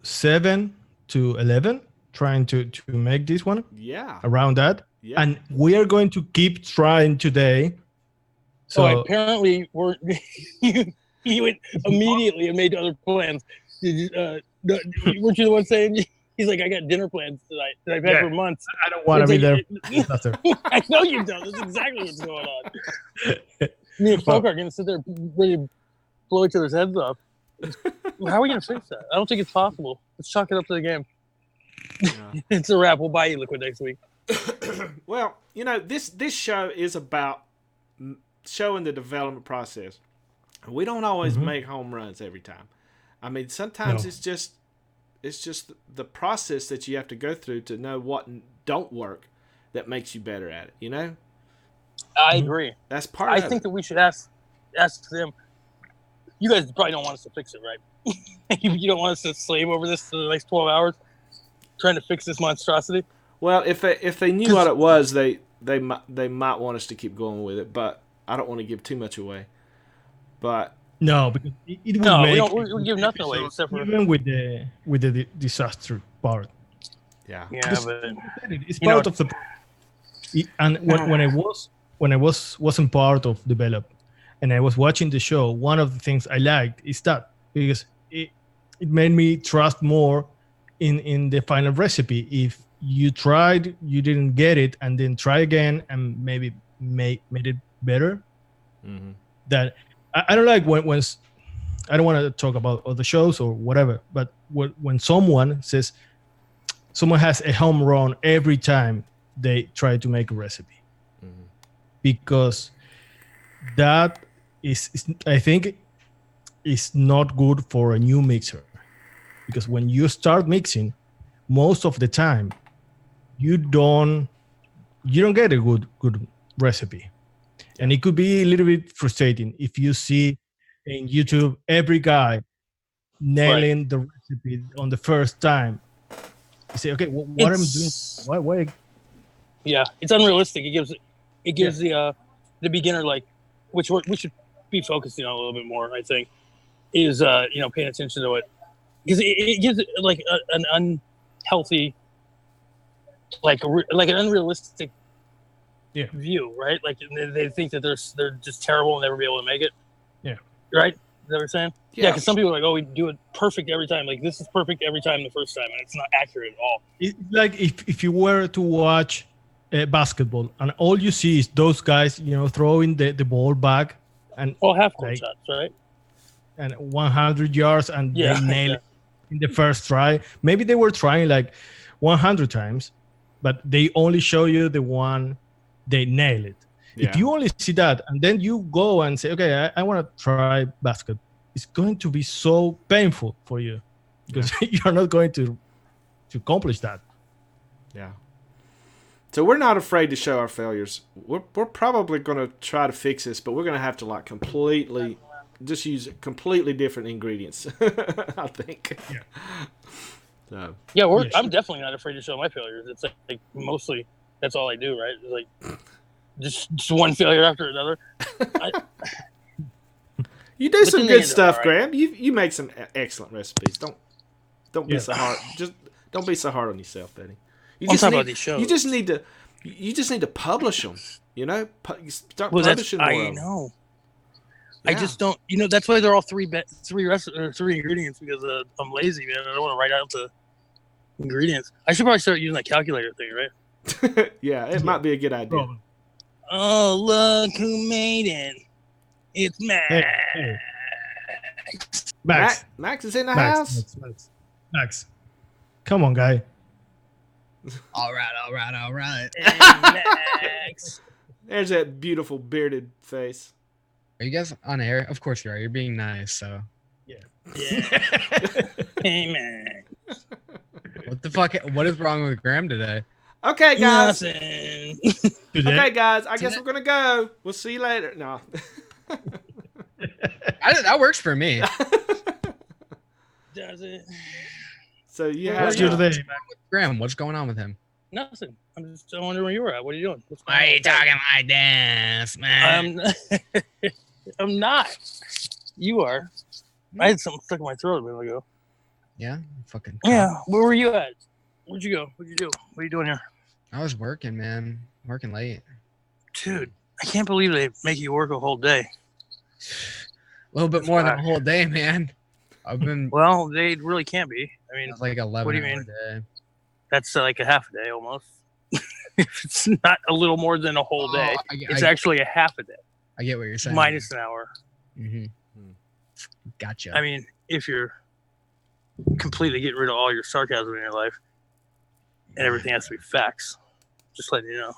B: 7 to 11 trying to make this one.
A: Yeah.
B: Around that. Yeah. And we are going to keep trying today.
C: So apparently he went immediately and made other plans. Weren't you the one saying? He's like, I got dinner plans tonight that I've had for months.
B: I don't want to be there.
C: I know you don't. That's exactly what's going on. Me and Folkart are going to sit there ready to blow each other's heads off. How are we going to fix that? I don't think it's possible. Let's chalk it up to the game. Yeah. It's a wrap. We'll buy you liquid next week.
A: Well, this show is about showing the development process. We don't always make home runs every time. I mean, sometimes it's just the process that you have to go through to know what don't work that makes you better at it.
C: I agree.
A: That's part of it.
C: I think that we should ask them. You guys probably don't want us to fix it, right? You don't want us to slave over this for the next 12 hours trying to fix this monstrosity.
A: Well, if they knew what it was, they might want us to keep going with it, but I don't want to give too much away. But
B: no, because it would
C: we give nothing away except for
B: even with the disaster part.
A: Yeah,
C: but
B: it's part of the. And when I wasn't part of develop, and I was watching the show, one of the things I liked is that because it made me trust more in the final recipe. If you tried, you didn't get it, and then try again and maybe made it better. Mm-hmm. That I don't like when I don't want to talk about other shows or whatever, but when someone says someone has a home run every time they try to make a recipe, because that is I think is not good for a new mixer, because when you start mixing, most of the time you don't get a good recipe. And it could be a little bit frustrating if you see in YouTube every guy nailing the recipe on the first time. You say, okay, what am I doing? Why?
C: Yeah, it's unrealistic. It gives the beginner, like, which we should be focusing on a little bit more, I think, is paying attention to it, because it gives it like an unhealthy, like an unrealistic view, right? Like they think that they're just terrible and never be able to make it.
B: Yeah.
C: Right? Is that what you're saying? Yeah, because some people are like, oh, we do it perfect every time. Like, this is perfect every time the first time, and it's not accurate at all.
B: It's like if you were to watch basketball and all you see is those guys, throwing the ball back and
C: half-court shots, right?
B: And 100 yards and they nail it in the first try. Maybe they were trying like 100 times, but they only show you the one they nail it. Yeah. If you only see that and then you go and say, okay, I want to try basket, it's going to be so painful for you because you're not going to accomplish that.
A: Yeah. So we're not afraid to show our failures. We're probably going to try to fix this, but we're going to have to completely just use completely different ingredients, I think.
B: Yeah.
A: So.
C: Yeah, I'm definitely not afraid to show my failures. It's like mostly that's all I do, right? It's like just one failure after another.
A: You do some good stuff, right? Graham. You make some excellent recipes. Don't be so hard. Just don't be so hard on yourself, Betty. You
C: I'm
A: just
C: talking
A: need,
C: about these shows.
A: You just need to publish them. You know, you start
C: Well,
A: publishing more.
C: I
A: of them.
C: know.
A: Yeah.
C: I just don't. That's why they're all three ingredients because I'm lazy, man. I don't want to write out the ingredients. I should probably start using that calculator thing, right?
A: Yeah, it might be a good idea.
B: Problem.
C: Oh, look who made it! It's Max.
B: Hey. Max.
A: Max is in the house.
B: Max. Come on, guy.
D: All right.
C: Hey, Max.
A: There's that beautiful bearded face.
D: Are you guys on air? Of course you are. You're being nice. So
C: Yeah. Hey, Max.
D: what the fuck? What is wrong with Graham today?
A: Okay, guys.
C: Nothing.
A: Okay, guys. I guess we're gonna go. We'll see you later. No.
D: That works for me.
C: Does it?
A: So you
B: What's
A: have
B: your day, Max?
D: Graham, what's going on with him?
C: Nothing. I'm just wondering where you were at. What are you doing? What's going
D: Why are
C: on
D: you
C: with that?
D: talking like this, man?
C: I'm not. You are. I had something stuck in my throat a minute ago.
D: Yeah, fucking.
C: Yeah. Where were you at? Where'd you go? What'd you do? What are you doing here?
D: I was working, man. Working late.
C: Dude, I can't believe they make you work a whole day.
D: A little bit more than a whole day, man. I've been
C: Well, they really can't be. I mean,
D: it's like 11
C: what do you
D: hour
C: mean?
D: day.
C: that's like a half a day almost. If it's not a little more than a whole day, it's actually a half a day
D: I get what you're saying.
C: minus an hour.
D: Mm-hmm. Gotcha.
C: I mean, if you're completely getting rid of all your sarcasm in your life and everything has to be facts, just letting you know.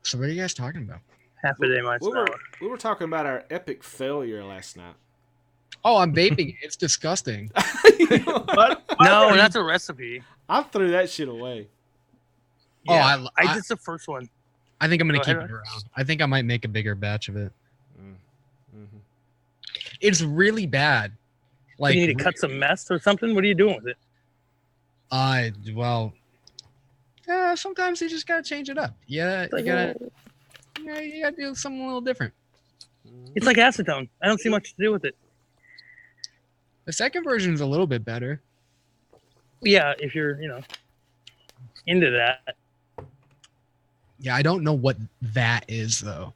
D: So what are you guys talking about?
C: Half a day minus an hour.
A: we were talking about our epic failure last night.
D: Oh, I'm vaping. It's disgusting.
B: What?
C: No, that's a recipe.
A: I threw that shit away.
C: Yeah,
D: Oh,
C: I did the first one.
D: I think I'm gonna
C: Go
D: keep
C: ahead.
D: it around. I think I might make a bigger batch of it.
A: Mm-hmm.
D: It's really bad. Like
C: You need to cut some mess or something. What are you doing with it?
D: Well, sometimes you just gotta change it up. Yeah, you gotta do something a little different.
C: It's like acetone. I don't see much to do with it.
D: The second version is a little bit better.
C: Yeah, if you're, into that.
D: Yeah, I don't know what that is though.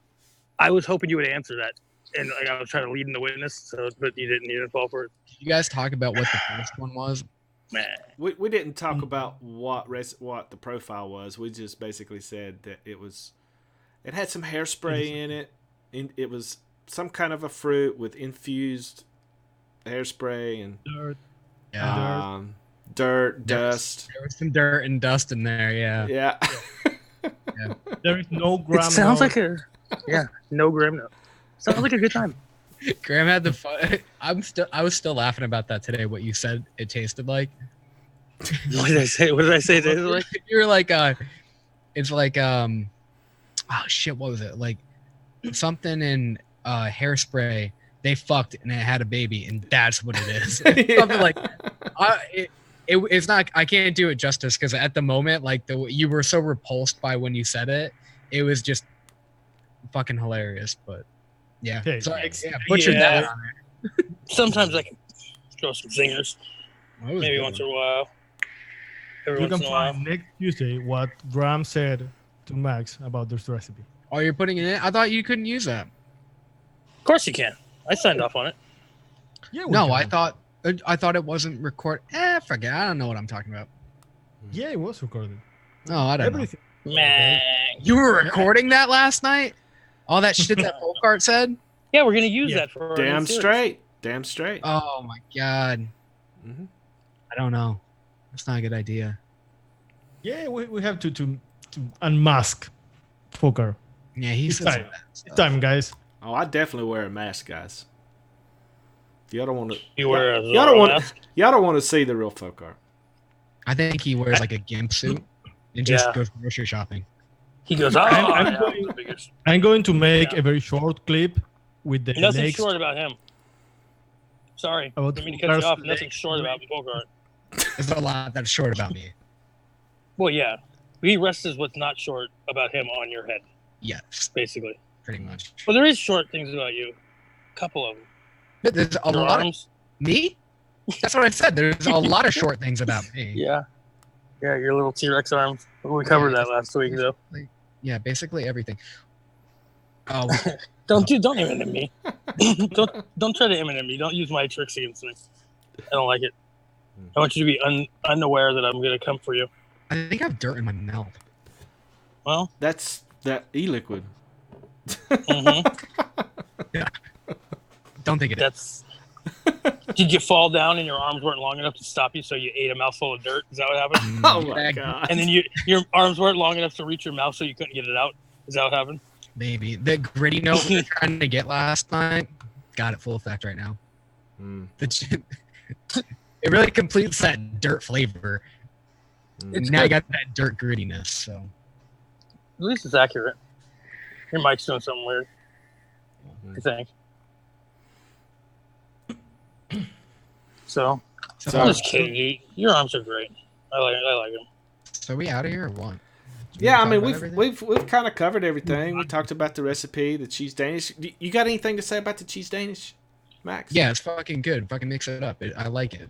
C: I was hoping you would answer that, and I was trying to lead in the witness, but you didn't. You didn't fall for it.
D: Did you guys talk about what the first one was?
C: Man.
A: We didn't talk about what the profile was. We just basically said that it had some hairspray in it. It was some kind of a fruit with infused hairspray and
B: Dirt.
A: dirt, dust.
D: There was some dirt and dust in there. Yeah.
A: Yeah.
B: There is no gram.
C: It sounds
B: note.
C: like no gram note. Sounds like a good time.
D: Graham had the fun. I was still laughing about that today. What you said it tasted like.
C: What did I say? What did I say?
D: You were like, it's like oh shit, what was it? Like something in hairspray. They fucked and it had a baby, and that's what it is. Something like it's not. I can't do it justice because at the moment, like you were so repulsed by when you said it, it was just fucking hilarious. But yeah,
B: Okay.
D: so butchered that
C: Yeah.
D: on there.
C: Sometimes I can throw some zingers,
D: That was
C: maybe
D: good.
C: once in a while. Every
B: You
C: once
B: can
C: in a while.
B: find next Tuesday what Graham said to Max about this recipe.
D: Oh, you're putting it in? I thought you couldn't use that.
C: Of course you can. I signed off on it.
B: Yeah.
D: No, I thought it wasn't record. Forget. I don't know what I'm talking about.
B: Yeah, it was recorded.
D: Oh, I don't
B: Everything.
C: Man.
D: know. You were recording that last night? All that shit that Folkart said?
C: Yeah, we're gonna use
B: Yeah.
C: that for our
A: Damn
C: new series.
A: straight. Damn straight.
D: Oh my god.
A: Mhm.
D: I don't know. That's not a good idea.
B: Yeah, we have to unmask Folkart.
D: Yeah, he
B: It's
D: said
B: time.
D: some bad
B: It's
D: stuff.
B: time, guys.
A: Oh, I definitely wear a mask, guys. Y'all don't want to.
C: You wear a
A: Y'all don't want.
C: mask?
A: Y'all don't want to see the real Folkart.
D: I think he wears like a gimp suit and just
C: Yeah.
D: goes grocery shopping.
C: He goes, oh,
B: I'm
C: yeah,
B: going-
C: the biggest.
B: I'm going to make
C: Yeah.
B: a very short clip with the
C: Nothing
B: next.
C: short about him. Sorry.
B: About
C: Didn't mean to cut you off.
B: Folkart's
C: Nothing
B: next
C: short about Folkart.
D: There's a lot that's short about me.
C: Well, yeah. He rests what's not short about him on your head,
D: Yes,
C: basically.
D: pretty much.
C: Well, there is short things about you. A couple of them.
D: But there's a
C: Your
D: lot of
C: arms.
D: me. That's what I said. There's a lot of short things about me.
C: Yeah. Yeah, your little T-Rex arms. We covered that last week, though.
D: Yeah, basically everything. Oh,
C: Don't Eminem me. don't try to Eminem me. Don't use my tricks against me. I don't like it. I want you to be unaware that I'm gonna come for you.
D: I think I have dirt in my mouth.
C: Well,
A: That's that e-liquid.
D: Yeah. Don't think it
C: that's. Did you fall down and your arms weren't long enough to stop you, so you ate a mouthful of dirt? Is that what happened?
A: Oh my god!
C: And then your arms weren't long enough to reach your mouth, so you couldn't get it out. Is that what happened?
D: Maybe. The gritty note we were trying to get last night got it full effect right now. It really completes that dirt flavor. Now you got that dirt grittiness. So
C: at least it's accurate. Your mic's doing something weird. I think. So I'm just kidding. Your arms are great. I like them.
D: So are we out of here or what?
A: Yeah, I mean we've kind of covered everything. We talked about the recipe, the cheese Danish. You got anything to say about the cheese Danish, Max?
D: Yeah, it's fucking good. Fucking mix it up. I like it.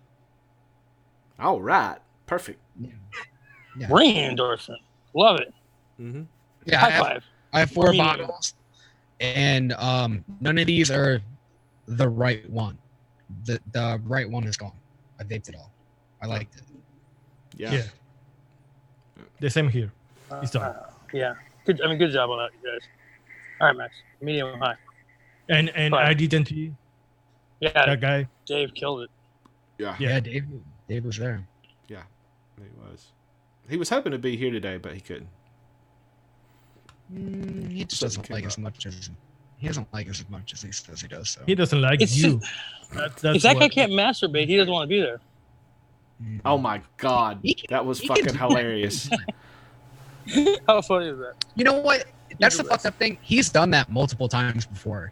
A: All right, perfect.
D: Yeah.
C: Ring endorsement. Love it.
D: Yeah,
C: High five.
D: I have 4 bottles, and none of these are the right one. The right one is gone. I vaped it all. I liked it.
A: Yeah.
B: The same here. It's done.
C: Yeah. Good. I mean, good job on that, you guys. All right, Max. Medium high.
B: And I didn't.
C: Yeah.
B: That guy.
C: Dave killed it.
D: Yeah. Dave was there.
A: Yeah, he was. He was hoping to be here today, but he couldn't.
D: He just doesn't like as much as he doesn't like as much as he says he does. So
B: He doesn't like you.
C: If that guy can't masturbate, he doesn't want to be there.
A: Oh my god, that was fucking hilarious.
C: How funny is that?
D: You know what? That's the fucked up thing. He's done that multiple times before.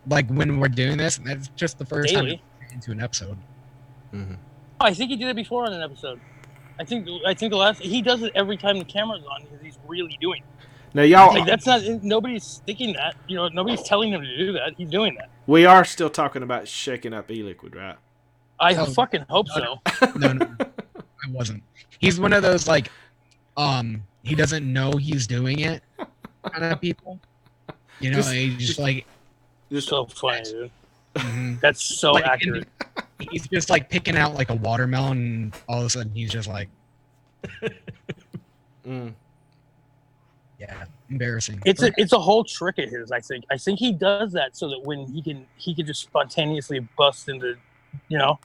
D: Like when we're doing this, that's just the first time into an episode.
C: I think he did it before on an episode. I think the last he does it every time the camera's on because he's really doing it.
A: Now y'all,
C: like that's not nobody's sticking that. You know, nobody's telling him to do that. He's doing that.
A: We are still talking about shaking up e-liquid, right?
C: I fucking hope so.
D: No, I wasn't. He's one of those like, he doesn't know he's doing it kind of people. You know, he's just like,
C: just so funny, dude. That's so like, accurate.
D: He's just like picking out like a watermelon, and all of a sudden he's just like, yeah, embarrassing.
C: It's a whole trick of his. I think he does that so that when he can just spontaneously bust into, you know,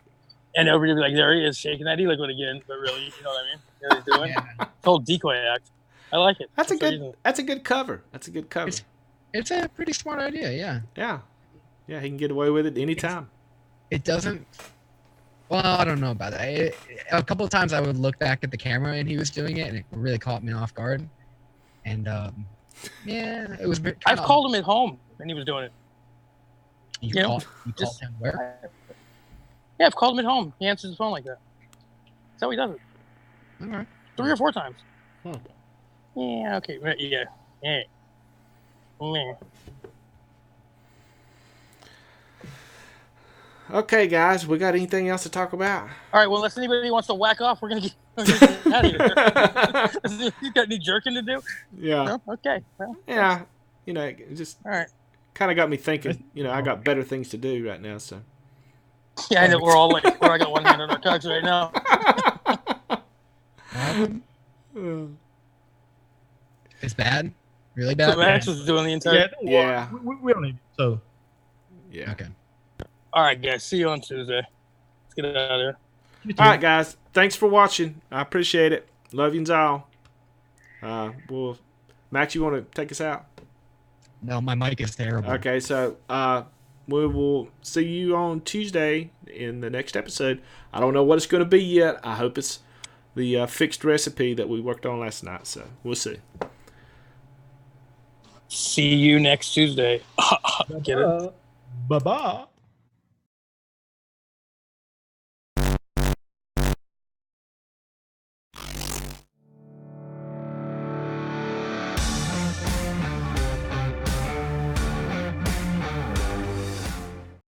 C: and everybody be like, there he is shaking that e-liquid again, but really, you know what I mean? You know what he's doing? Yeah. It's a whole decoy act. I like it.
A: That's a good cover. That's a good cover.
D: It's a pretty smart idea. Yeah.
A: Yeah, he can get away with it anytime.
D: It doesn't. Well, I don't know about that. A couple of times I would look back at the camera and he was doing it, and it really caught me off guard. And yeah, it was.
C: I've called him at home and he was doing it.
D: You called him where?
C: Yeah, I've called him at home. He answers his phone like that. That's how he does it.
D: All right.
C: 3 or 4 times. Yeah. Okay. Yeah. Yeah. Yeah.
A: Okay, guys, we got anything else to talk about?
C: All right, well, unless anybody wants to whack off, we're gonna get out of here. You got any jerking to do?
A: Yeah.
C: No? Okay. Well,
A: yeah. You know, it just
C: all right.
A: Kind of got me thinking. You know, I got better things to do right now. So.
C: Yeah, I know we're all like, I got one hand on our cocks right now.
D: It's bad. Really bad.
C: So Max was doing the entire.
A: Yeah.
B: We don't need it. So.
A: Yeah.
D: Okay.
C: All right, guys. See you on Tuesday. Let's get out of here.
A: All right, guys. Thanks for watching. I appreciate it. Love yous all. Well, Max, you want to take us out?
D: No, my mic is terrible.
A: Okay, so we will see you on Tuesday in the next episode. I don't know what it's going to be yet. I hope it's the fixed recipe that we worked on last night. So we'll see.
C: See you next Tuesday. Get it?
B: Bye-bye.